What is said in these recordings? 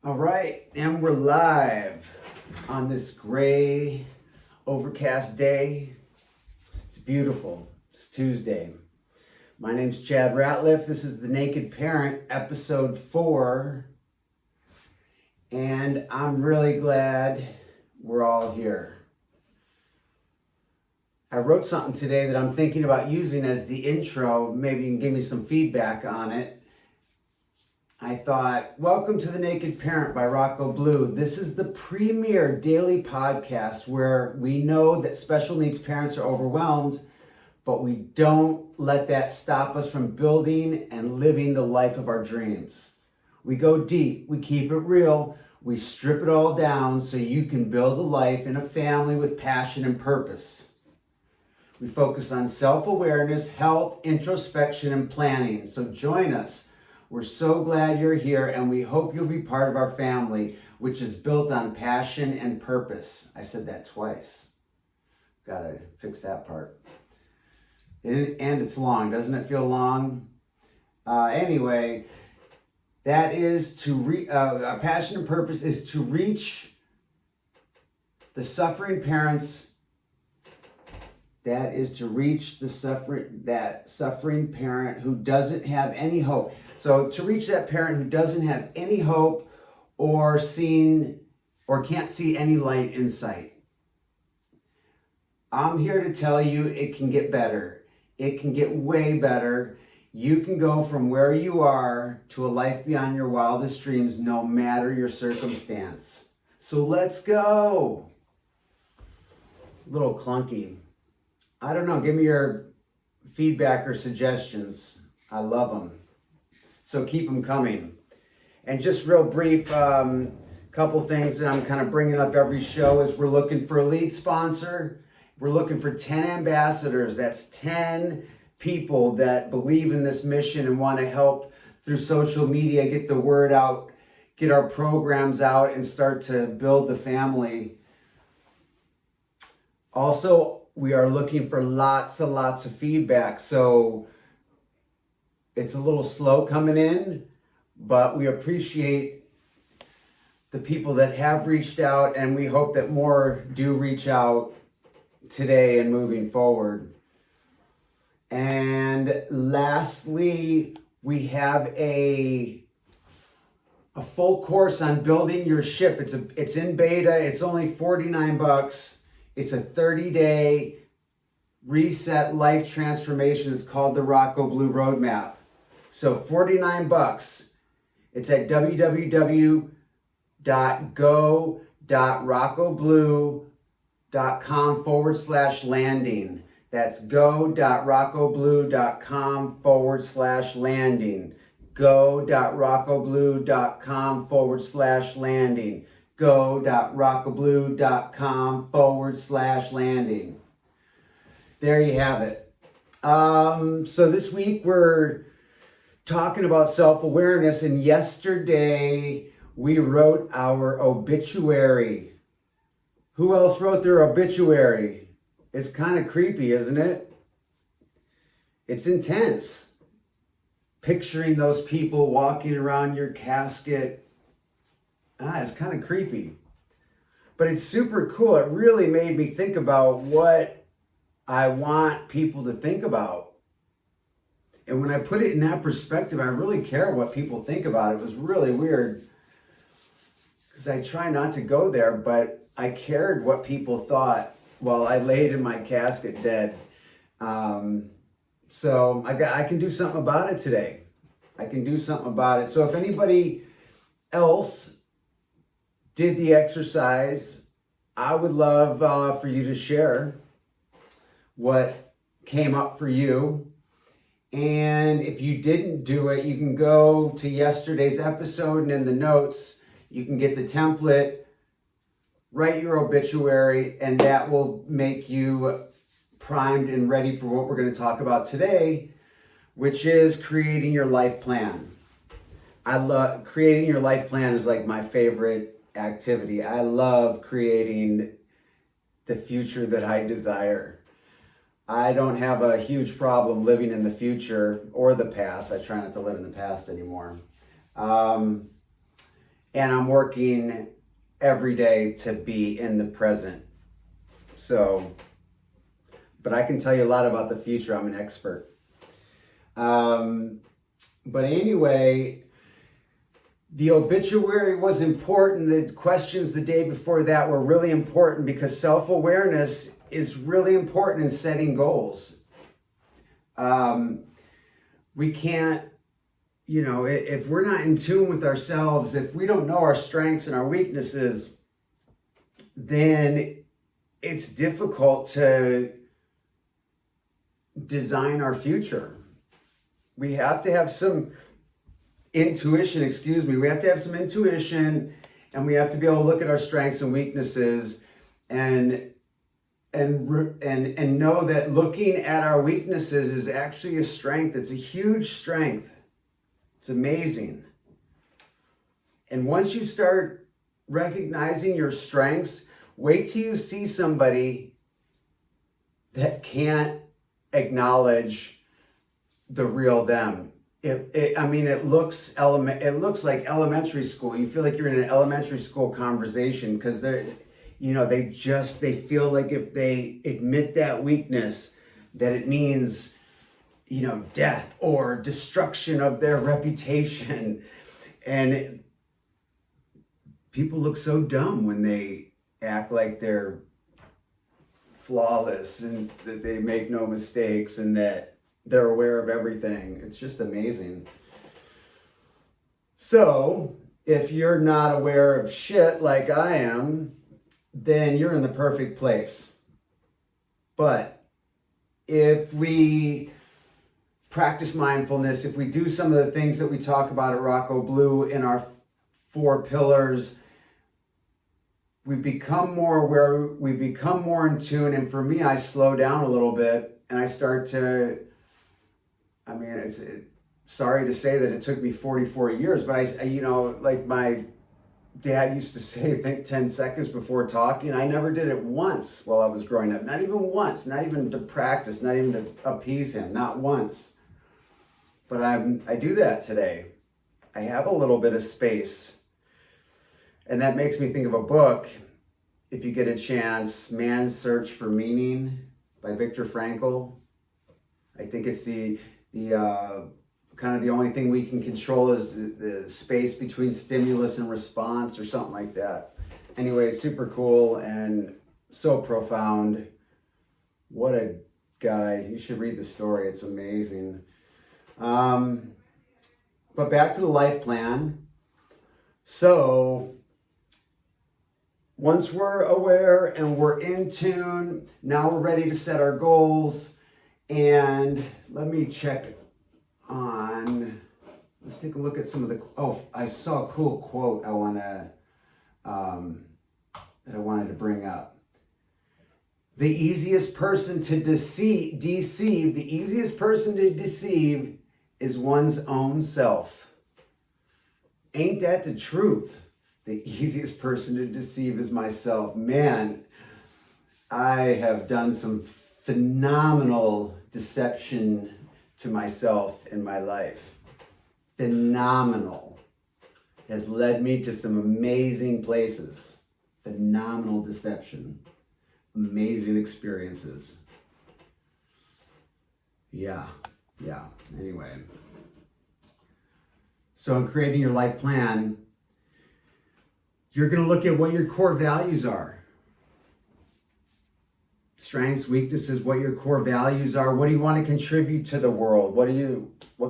All right, and we're live on this gray, overcast day. It's beautiful. It's Tuesday. My name's Chad Ratliff. This is The Naked Parent, episode 4. And I'm really glad we're all here. I wrote something today that I'm thinking about using as the intro. Maybe you can give me some feedback on it. I thought, welcome to The Naked Parent by Rocco Blue. This is the premier daily podcast where we know that special needs parents are overwhelmed, but we don't let that stop us from building and living the life of our dreams. We go deep, we keep it real, we strip it all down so you can build a life in a family with passion and purpose. We focus on self-awareness, health, introspection, and planning. So join us. We're so glad you're here, and we hope you'll be part of our family, which is built on passion and purpose. I said that twice. Gotta fix that part. And it's long. Doesn't it feel long? Anyway, that is to our passion and purpose is to reach the suffering parents. That is to reach that suffering parent who doesn't have any hope. So to reach that parent who doesn't have any hope or can't see any light in sight. I'm here to tell you it can get better. It can get way better. You can go from where you are to a life beyond your wildest dreams, no matter your circumstance. So let's go. A little clunky. I don't know. Give me your feedback or suggestions. I love them. So keep them coming. And just real brief, couple things that I'm kind of bringing up every show is we're looking for a lead sponsor. We're looking for 10 ambassadors. That's 10 people that believe in this mission and want to help through social media, get the word out, get our programs out, and start to build the family. Also, we are looking for lots and lots of feedback. So it's a little slow coming in, but we appreciate the people that have reached out, and we hope that more do reach out today and moving forward. And lastly, we have a full course on building your ship. It's in beta. It's only $49. It's a 30-day reset life transformation. It's called the Rocco Blue Roadmap. So $49. It's at www.go.roccoblue.com/landing. That's go.roccoblue.com/landing. go.roccoblue.com/landing. go.roccoblue.com/landing. There you have it. So this week we're talking about self-awareness, and yesterday we wrote our obituary. Who else wrote their obituary? It's kind of creepy, isn't it? It's intense. Picturing those people walking around your casket. It's kind of creepy. But it's super cool. It really made me think about what I want people to think about. And when I put it in that perspective, I really care what people think about it. It was really weird because I try not to go there, but I cared what people thought while I laid in my casket dead. So I can do something about it today. I can do something about it. So if anybody else did the exercise, I would love for you to share what came up for you. And if you didn't do it, you can go to yesterday's episode, and in the notes, you can get the template, write your obituary, and that will make you primed and ready for what we're going to talk about today, which is creating your life plan. I love creating your life plan is like my favorite activity. I love creating the future that I desire. I don't have a huge problem living in the future or the past. I try not to live in the past anymore. and I'm working every day to be in the present. So, but I can tell you a lot about the future. I'm an expert. But anyway, the obituary was important. The questions the day before that were really important because self-awareness is really important in setting goals. We can't, if we're not in tune with ourselves, if we don't know our strengths and our weaknesses, then it's difficult to design our future. We have to have some intuition, we have to have some intuition, and we have to be able to look at our strengths and weaknesses and know that looking at our weaknesses is actually a strength. It's a huge strength. It's amazing. And once you start recognizing your strengths, wait till you see somebody that can't acknowledge the real them. It looks like elementary school. You feel like you're in an elementary school conversation because they feel like if they admit that weakness, that it means, death or destruction of their reputation. And people look so dumb when they act like they're flawless and that they make no mistakes and that they're aware of everything. It's just amazing. So if you're not aware of shit like I am, then you're in the perfect place. But if we practice mindfulness, if we do some of the things that we talk about at Rocco Blue in our 4 pillars, we become more aware, we become more in tune. And for me, I slow down a little bit and I start to, it's sorry to say that it took me 44 years, but like my dad used to say, think 10 seconds before talking. I never did it once while I was growing up. Not even once, not even to practice, not even to appease him, not once. But I do that today. I have a little bit of space. And that makes me think of a book, if you get a chance, Man's Search for Meaning by Viktor Frankl. I think it's the kind of the only thing we can control is the space between stimulus and response or something like that. Anyway, super cool and so profound. What a guy. You should read the story. It's amazing. But back to the life plan. So once we're aware and we're in tune, now we're ready to set our goals. And let me check on, let's take a look at some of I saw a cool quote that I wanted to bring up. The easiest person to deceive, the easiest person to deceive is one's own self. Ain't that the truth? The easiest person to deceive is myself. Man, I have done some phenomenal deception to myself in my life. Phenomenal. Has led me to some amazing places. Phenomenal deception. Amazing experiences. Yeah. Anyway. So in creating your life plan, you're going to look at what your core values are. Strengths, weaknesses, what your core values are. What do you want to contribute to the world? What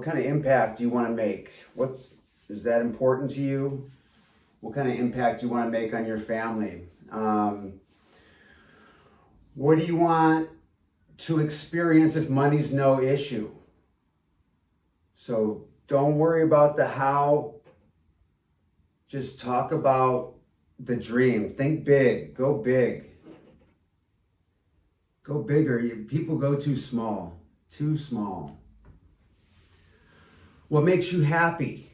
kind of impact do you want to make? Is that important to you? What kind of impact do you want to make on your family? What do you want to experience if money's no issue? So don't worry about the how. Just talk about the dream. Think big. Go big. Go bigger. People go too small. Too small. What makes you happy?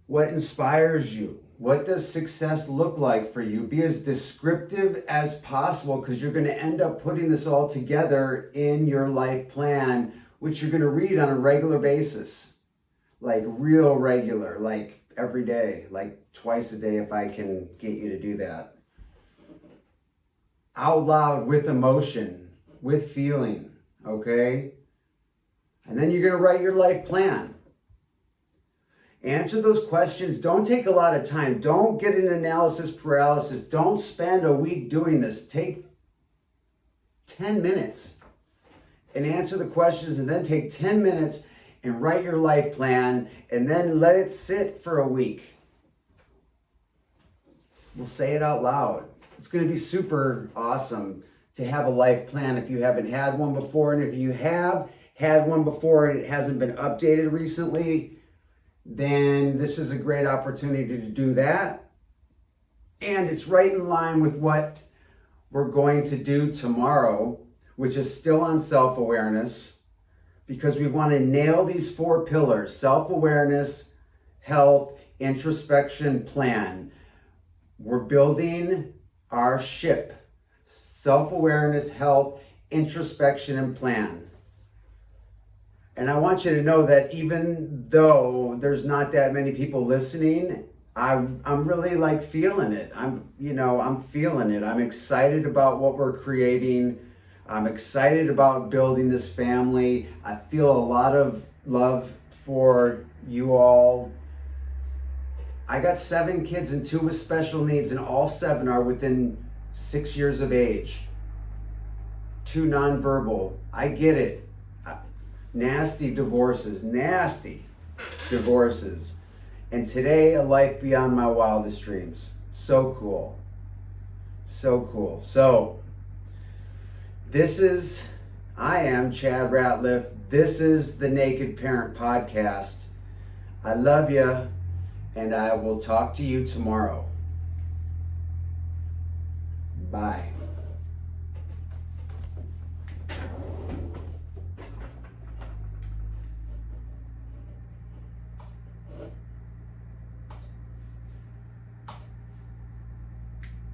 What inspires you? What does success look like for you? Be as descriptive as possible because you're going to end up putting this all together in your life plan, which you're going to read on a regular basis. Like real regular. Like every day, like twice a day if I can get you to do that. Out loud, with emotion, with feeling, okay? And then you're going to write your life plan. Answer those questions. Don't take a lot of time. Don't get an analysis paralysis. Don't spend a week doing this. Take 10 minutes and answer the questions, and then take 10 minutes and write your life plan, and then let it sit for a week. We'll say it out loud. It's going to be super awesome to have a life plan if you haven't had one before. And if you have had one before and it hasn't been updated recently, then this is a great opportunity to do that. And it's right in line with what we're going to do tomorrow, which is still on self-awareness, because we want to nail these 4 pillars: self-awareness, health, introspection, plan. We're building our ship: self-awareness, health, introspection, and plan. And I want you to know that even though there's not that many people listening, I'm really like feeling it. I'm feeling it. I'm excited about what we're creating. I'm excited about building this family. I feel a lot of love for you all. I got 7 kids and 2 with special needs, and all 7 are within 6 years of age. 2 nonverbal. I get it. Nasty divorces. And today, a life beyond my wildest dreams. So cool. So cool. So, I am Chad Ratliff. This is the Naked Parent Podcast. I love you, and I will talk to you tomorrow. Bye.